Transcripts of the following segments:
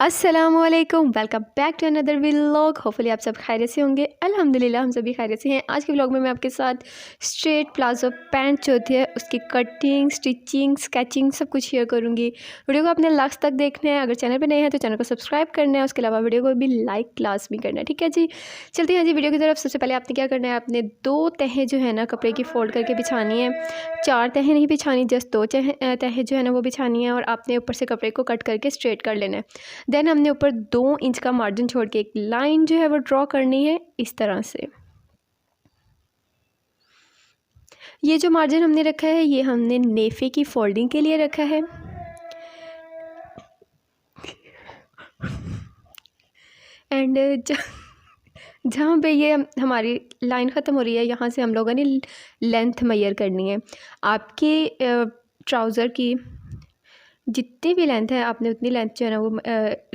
अस्सलामुअलैकुम, welcome back to another vlog. Hopefully आप सब खैरियत से होंगे। अल्हम्दुलिल्लाह हम सभी खैरियत से हैं। आज के व्लॉग में मैं आपके साथ स्ट्रेट प्लाजो पैंट जो होती है उसकी कटिंग, स्टिचिंग, स्केचिंग सब कुछ शेयर करूंगी। वीडियो को अपने लास्ट तक देखना है। अगर चैनल पे नए हैं तो चैनल को सब्सक्राइब करना है, उसके अलावा वीडियो को भी लाइक क्लास भी करना है। ठीक है जी, चलते हैं जी वीडियो की तरफ। सबसे पहले आपने क्या करना है, आपने 2 तहें जो है ना कपड़े की फ़ोल्ड करके बिछानी है। 4 तहें नहीं बिछानी, जस्ट 2 तहें जो है ना वो बिछानी है और आपने ऊपर से कपड़े को कट करके स्ट्रेट कर लेना है। देन हमने ऊपर 2 इंच का मार्जिन छोड़ के एक लाइन जो है वो ड्रॉ करनी है इस तरह से। ये जो मार्जिन हमने रखा है ये हमने नेफे की फोल्डिंग के लिए रखा है। एंड जहाँ पे ये हमारी लाइन ख़त्म हो रही है यहाँ से हम लोगों ने लेंथ मेजर करनी है। आपके ट्राउज़र की जितनी भी लेंथ है आपने उतनी लेंथ जो है ना वो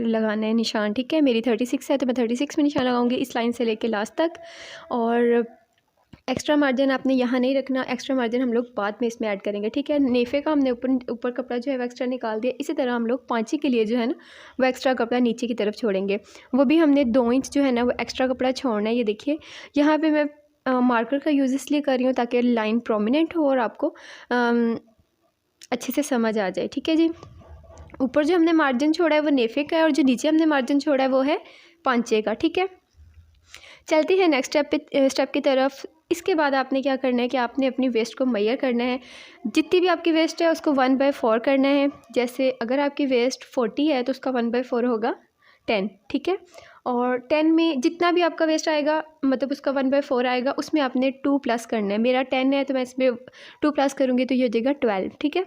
लगाना है निशान। ठीक है, मेरी 36 है तो मैं 36 में निशान लगाऊंगी इस लाइन से लेके लास्ट तक। और एक्स्ट्रा मार्जिन आपने यहाँ नहीं रखना, एक्स्ट्रा मार्जिन हम लोग बाद में इसमें ऐड करेंगे। ठीक है, नेफे का हमने ऊपर कपड़ा जो है वो एक्स्ट्रा निकाल दिया। इसी तरह हम लोग पाँची के लिए जो है ना वो एक्स्ट्रा कपड़ा नीचे की तरफ छोड़ेंगे। वो भी हमने 2 इंच जो है ना वो एक्स्ट्रा कपड़ा छोड़ना है। ये देखिए यहाँ पर मैं मार्कर का यूज़ इसलिए कर रही हूँ ताकि लाइन प्रोमिनेंट हो और आपको अच्छे से समझ आ जाए। ठीक है जी, ऊपर जो हमने मार्जिन छोड़ा है वो नेफे का है और जो नीचे हमने मार्जिन छोड़ा है वो है पांचे का। ठीक है, चलती है नेक्स्ट स्टेप की तरफ। इसके बाद आपने क्या करना है कि आपने अपनी वेस्ट को मेजर करना है। जितनी भी आपकी वेस्ट है उसको 1/4 करना है। जैसे अगर आपकी वेस्ट 40 है तो उसका 1/4 होगा 10। ठीक है, और 10 में जितना भी आपका वेस्ट आएगा मतलब उसका 1/4 आएगा, उसमें आपने 2 प्लस करना है। मेरा 10 है तो मैं इसमें 2 प्लस करूँगी तो ये हो जाएगा 12। ठीक है,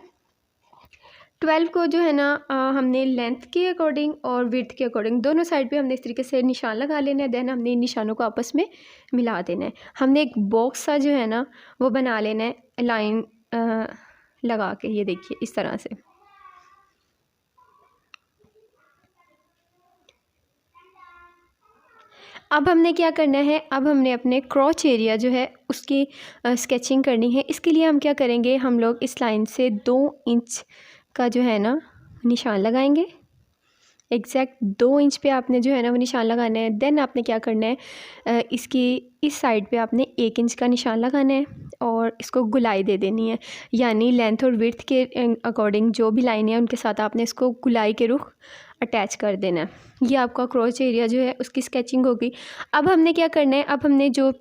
12 को जो है ना हमने लेंथ के अकॉर्डिंग और विड्थ के अकॉर्डिंग दोनों साइड पे हमने इस तरीके से निशान लगा लेना है। देन हमने इन निशानों को आपस में मिला देना है। हमने एक बॉक्स सा जो है ना वो बना लेना है लाइन लगा के। ये देखिए इस तरह से। अब हमने क्या करना है, अब हमने अपने क्रॉच एरिया जो है उसकी स्केचिंग करनी है। इसके लिए हम क्या करेंगे, हम लोग इस लाइन से 2 इंच का जो है ना निशान लगाएंगे। एग्जैक्ट 2 इंच पे आपने जो है ना वो निशान लगाना है। देन आपने क्या करना है, इसकी इस साइड पे आपने 1 इंच का निशान लगाना है और इसको गुलाई दे देनी है। यानी लेंथ और विड्थ के अकॉर्डिंग जो भी लाइन है उनके साथ आपने इसको गुलाई के रुख अटैच कर देना है। ये आपका क्रॉच एरिया जो है उसकी स्केचिंग होगी। अब हमने क्या करना है, अब हमने जो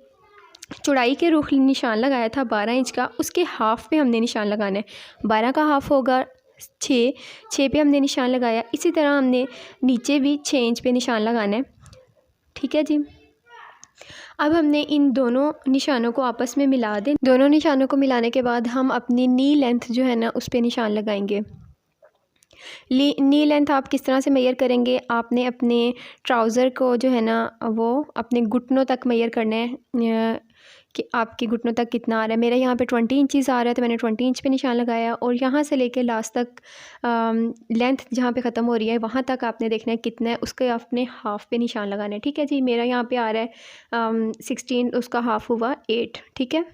चौड़ाई के रुख निशान लगाया था 12 इंच का, उसके हाफ़ पे हमने निशान लगाना है। 12 का हाफ़ होगा 6 पे हमने निशान लगाया। इसी तरह हमने नीचे भी 6 इंच पे निशान लगाना है। ठीक है जी, अब हमने इन दोनों निशानों को आपस में मिला दें। दोनों निशानों को मिलाने के बाद हम अपनी नी लेंथ जो है ना उस पर निशान लगाएंगे। नी लेंथ आप किस तरह से मेजर करेंगे, आपने अपने ट्राउज़र को जो है ना वो अपने घुटनों तक मेजर करना है कि आपके घुटनों तक कितना आ रहा है। मेरा यहाँ पे 20 इंचज़ आ रहा है तो मैंने 20 इंच पे निशान लगाया और यहाँ से लेके लास्ट तक लेंथ जहाँ पे ख़त्म हो रही है वहाँ तक आपने देखना है कितना है, उसके आपने हाफ़ पे निशान लगाना है। ठीक है जी, मेरा यहाँ पे आ रहा है 16, उसका हाफ़ हुआ 8। ठीक है,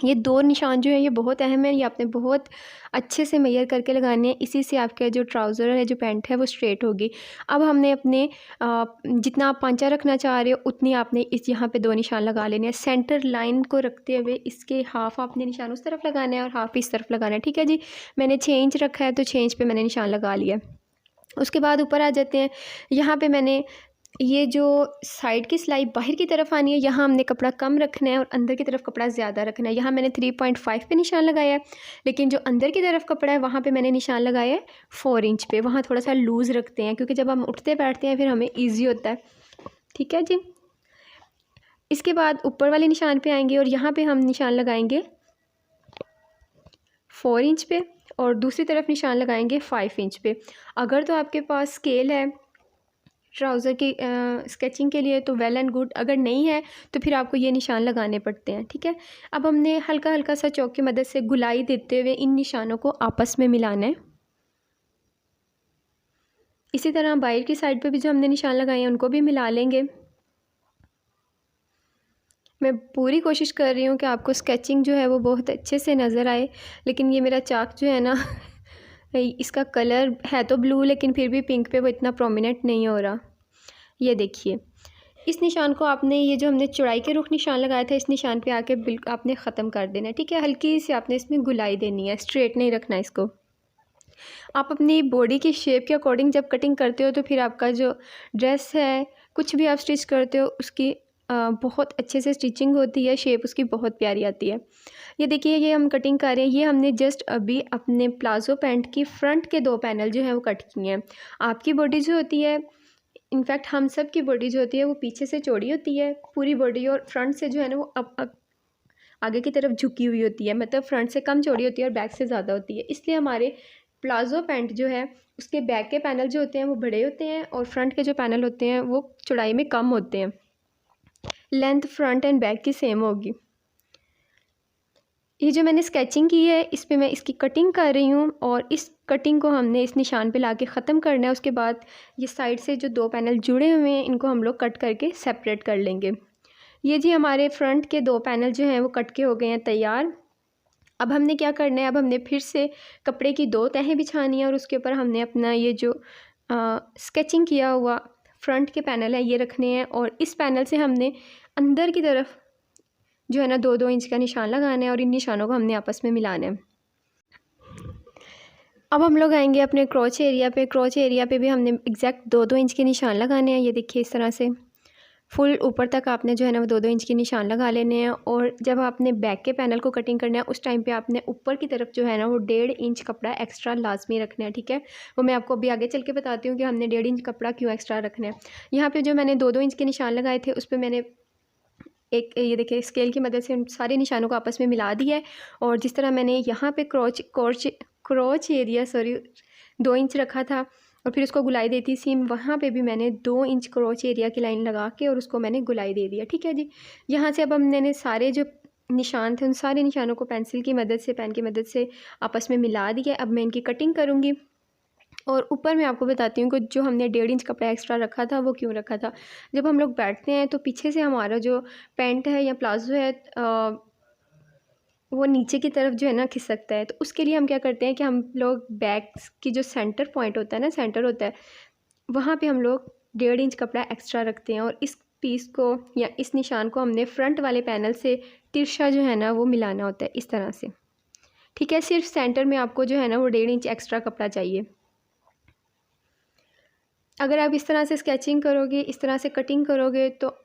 ये 2 निशान जो है ये बहुत अहम है, ये आपने बहुत अच्छे से मेजर करके लगाने हैं। इसी से आपका जो ट्राउज़र है जो पैंट है वो स्ट्रेट होगी। अब हमने अपने जितना आप पांचा रखना चाह रहे हो उतनी आपने इस यहाँ पे 2 निशान लगा लेने हैं। सेंटर लाइन को रखते हुए इसके हाफ़ आपने निशान उस तरफ लगाना है और हाफ़ इस तरफ लगाना है। ठीक है जी, मैंने 6 इंच रखा है तो 6 इंच पे मैंने निशान लगा लिया। उसके बाद ऊपर आ जाते हैं। यहाँ पे मैंने ये जो साइड की सिलाई बाहर की तरफ आनी है यहाँ हमने कपड़ा कम रखना है और अंदर की तरफ कपड़ा ज़्यादा रखना है। यहाँ मैंने 3.5 पे निशान लगाया है, लेकिन जो अंदर की तरफ कपड़ा है वहाँ पे मैंने निशान लगाया है 4 इंच पे। वहाँ थोड़ा सा लूज़ रखते हैं क्योंकि जब हम उठते बैठते हैं फिर हमें ईजी होता है। ठीक है जी, इसके बाद ऊपर वाले निशान पे आएंगे और यहाँ पर हम निशान लगाएंगे 4 इंच पे और दूसरी तरफ निशान लगाएंगे 5 इंच पे। अगर तो आपके पास स्केल है ट्राउज़र की स्केचिंग के लिए तो वेल एंड गुड, अगर नहीं है तो फिर आपको ये निशान लगाने पड़ते हैं। ठीक है, अब हमने हल्का हल्का सा चौक की मदद से गुलाई देते हुए इन निशानों को आपस में मिलाना है। इसी तरह बाहर की साइड पे भी जो हमने निशान लगाए हैं उनको भी मिला लेंगे। मैं पूरी कोशिश कर रही हूँ कि आपको स्केचिंग जो है वो बहुत अच्छे से नज़र आए, लेकिन ये मेरा चाक जो है ना इसका कलर है तो ब्लू, लेकिन फिर भी पिंक पे वो इतना प्रोमिनेंट नहीं हो रहा। ये देखिए, इस निशान को आपने, ये जो हमने चौड़ाई के रुख निशान लगाया था, इस निशान पे आके बिल्कुल आपने ख़त्म कर देना है, ठीक है। हल्की सी आपने इसमें गुलाई देनी है, स्ट्रेट नहीं रखना इसको। आप अपनी बॉडी की शेप के अकॉर्डिंग जब कटिंग करते हो तो फिर आपका जो ड्रेस है, कुछ भी आप स्टिच करते हो, उसकी बहुत अच्छे से स्टिचिंग होती है, शेप उसकी बहुत प्यारी आती है। ये देखिए, ये हम कटिंग कर रहे हैं। ये हमने जस्ट अभी अपने प्लाज़ो पैंट की फ्रंट के 2 पैनल जो हैं वो कट किए हैं। आपकी बॉडी जो होती है, इनफैक्ट हम सब की बॉडी जो होती है वो पीछे से चौड़ी होती है पूरी बॉडी, और फ्रंट से जो है ना वो अब आगे की तरफ झुकी हुई होती है, मतलब फ्रंट से कम चौड़ी होती है और बैक से ज़्यादा होती है। इसलिए हमारे प्लाज़ो पैंट जो है उसके बैक के पैनल जो होते हैं वो बड़े होते हैं और फ्रंट के जो पैनल होते हैं वो चौड़ाई में कम होते हैं। लेंथ फ्रंट एंड बैक की सेम होगी। ये जो मैंने स्केचिंग की है इस पे मैं इसकी कटिंग कर रही हूँ, और इस कटिंग को हमने इस निशान पे लाके ख़त्म करना है। उसके बाद ये साइड से जो 2 पैनल जुड़े हुए हैं इनको हम लोग कट करके सेपरेट कर लेंगे। ये जी हमारे फ्रंट के 2 पैनल जो हैं वो कट के हो गए हैं तैयार। अब हमने क्या करना है, अब हमने फिर से कपड़े की 2 तहें बिछानी है और उसके ऊपर हमने अपना ये जो स्केचिंग किया हुआ फ्रंट के पैनल है ये रखने हैं, और इस पैनल से हमने अंदर की तरफ जो है ना 2-2 इंच का निशान लगाना है, और इन निशानों को हमने आपस में मिलाना है। अब हम लोग आएंगे अपने क्रोच एरिया पे। क्रोच एरिया पे भी हमने एग्जैक्ट 2-2 इंच के निशान लगाने हैं। ये देखिए, इस तरह से फुल ऊपर तक आपने जो है ना वो 2-2 इंच के निशान लगा लेने हैं। और जब आपने बैक के पैनल को कटिंग करना है उस टाइम पे आपने ऊपर की तरफ जो है ना वो 1.5 इंच कपड़ा एक्स्ट्रा लाजमी रखना है, ठीक है। वो मैं आपको अभी आगे चल के बताती हूँ कि हमने 1.5 इंच कपड़ा क्यों एक्स्ट्रा रखना है। यहाँ पर जो मैंने 2-2 इंच के निशान लगाए थे उस पर मैंने ये देखिए स्केल की मदद से उन सारे निशानों को आपस में मिला दिया है। और जिस तरह मैंने यहाँ पे क्रोच एरिया 2 इंच रखा था और फिर उसको गुलाई देती सीम, वहाँ पे भी मैंने 2 इंच क्रोच एरिया की लाइन लगा के और उसको मैंने गुलाई दे दिया, ठीक है जी। यहाँ से अब हमने सारे जो निशान थे उन सारे निशानों को पेन की मदद से आपस में मिला दिया। अब मैं इनकी कटिंग करूँगी। और ऊपर मैं आपको बताती हूँ कि जो हमने 1.5 इंच कपड़ा एक्स्ट्रा रखा था वो क्यों रखा था। जब हम लोग बैठते हैं तो पीछे से हमारा जो पैंट है या प्लाज़ो है वो नीचे की तरफ जो है ना खिसकता है। तो उसके लिए हम क्या करते हैं कि हम लोग बैक की जो सेंटर पॉइंट होता है ना, सेंटर होता है, वहाँ पे हम लोग 1.5 इंच कपड़ा एक्स्ट्रा रखते हैं। और इस पीस को या इस निशान को हमने फ्रंट वाले पैनल से तिरछा जो है ना वो मिलाना होता है इस तरह से, ठीक है। सिर्फ सेंटर में आपको जो है ना वो 1.5 इंच एक्स्ट्रा कपड़ा चाहिए। अगर आप इस तरह से स्केचिंग करोगे, इस तरह से कटिंग करोगे तो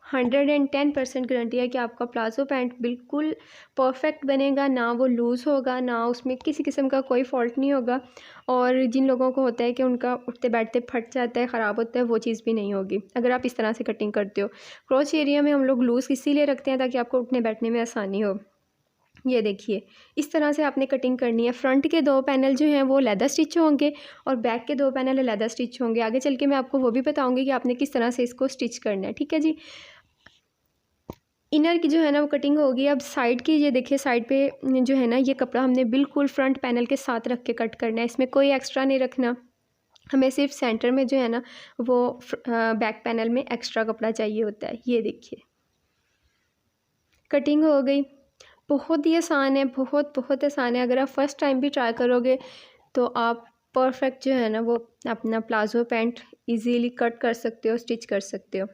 110% गारंटी है कि आपका प्लाज़ो पैंट बिल्कुल परफेक्ट बनेगा, ना वो लूज़ होगा, ना उसमें किसी किस्म का कोई फॉल्ट नहीं होगा। और जिन लोगों को होता है कि उनका उठते बैठते फट जाता है, ख़राब होता है, वो चीज़ भी नहीं होगी अगर आप इस तरह से कटिंग करते हो। क्रोच एरिया में हम लोग लूज़ इसीलिए रखते हैं ताकि आपको उठने बैठने में आसानी हो। ये देखिए, इस तरह से आपने कटिंग करनी है। फ्रंट के 2 पैनल जो हैं वो लेदर स्टिच होंगे और बैक के 2 पैनल लेदर स्टिच होंगे। आगे चल के मैं आपको वो भी बताऊंगी कि आपने किस तरह से इसको स्टिच करना है, ठीक है जी। इनर की जो है ना वो कटिंग होगी। अब साइड की, ये देखिए साइड पे जो है ना ये कपड़ा हमने बिल्कुल फ्रंट पैनल के साथ रख के कट करना है। इसमें कोई एक्स्ट्रा नहीं रखना, हमें सिर्फ सेंटर में जो है ना वो बैक पैनल में एक्स्ट्रा कपड़ा चाहिए होता है। ये देखिए, कटिंग हो गई। बहुत ही आसान है, बहुत आसान है। अगर आप फर्स्ट टाइम भी ट्राई करोगे तो आप परफेक्ट जो है ना वो अपना प्लाज़ो पैंट इजीली कट कर सकते हो, स्टिच कर सकते हो।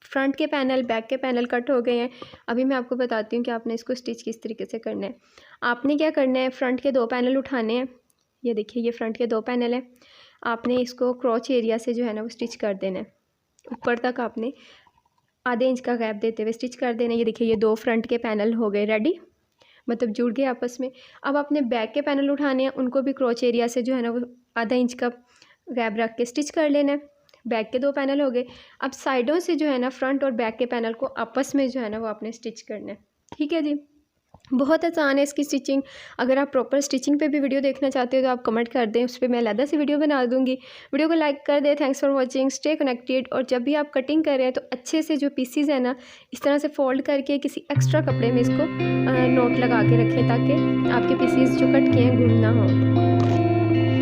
फ्रंट के पैनल, बैक के पैनल कट हो गए हैं। अभी मैं आपको बताती हूँ कि आपने इसको स्टिच किस तरीके से करना है। आपने क्या करना है, फ्रंट के 2 पैनल उठाने हैं। ये देखिए, ये फ्रंट के 2 पैनल हैं। आपने इसको क्रोच एरिया से जो है ना वो स्टिच कर देना है। ऊपर तक आपने आधे इंच का गैप देते हुए स्टिच कर देना। ये देखिए, ये 2 फ्रंट के पैनल हो गए रेडी, मतलब जुड़ गए आपस में। अब आपने बैक के पैनल उठाने हैं, उनको भी क्रोच एरिया से जो है ना वो आधा इंच का गैप रख के स्टिच कर लेना है। बैक के 2 पैनल हो गए। अब साइडों से जो है ना फ्रंट और बैक के पैनल को आपस में जो है ना वो आपने स्टिच करना है, ठीक है जी। बहुत आसान है इसकी स्टिचिंग। अगर आप प्रॉपर स्टिचिंग पे भी वीडियो देखना चाहते हो तो आप कमेंट कर दें, उस पर मैं अलग से वीडियो बना दूंगी। वीडियो को लाइक कर दें। Thanks for watching, stay connected. और जब भी आप कटिंग कर रहे हैं तो अच्छे से जो पीसीज है ना इस तरह से फोल्ड करके किसी एक्स्ट्रा कपड़े में इसको नोट लगा के रखें ताकि आपके पीसीज जो कट किए हैं गुम ना हो।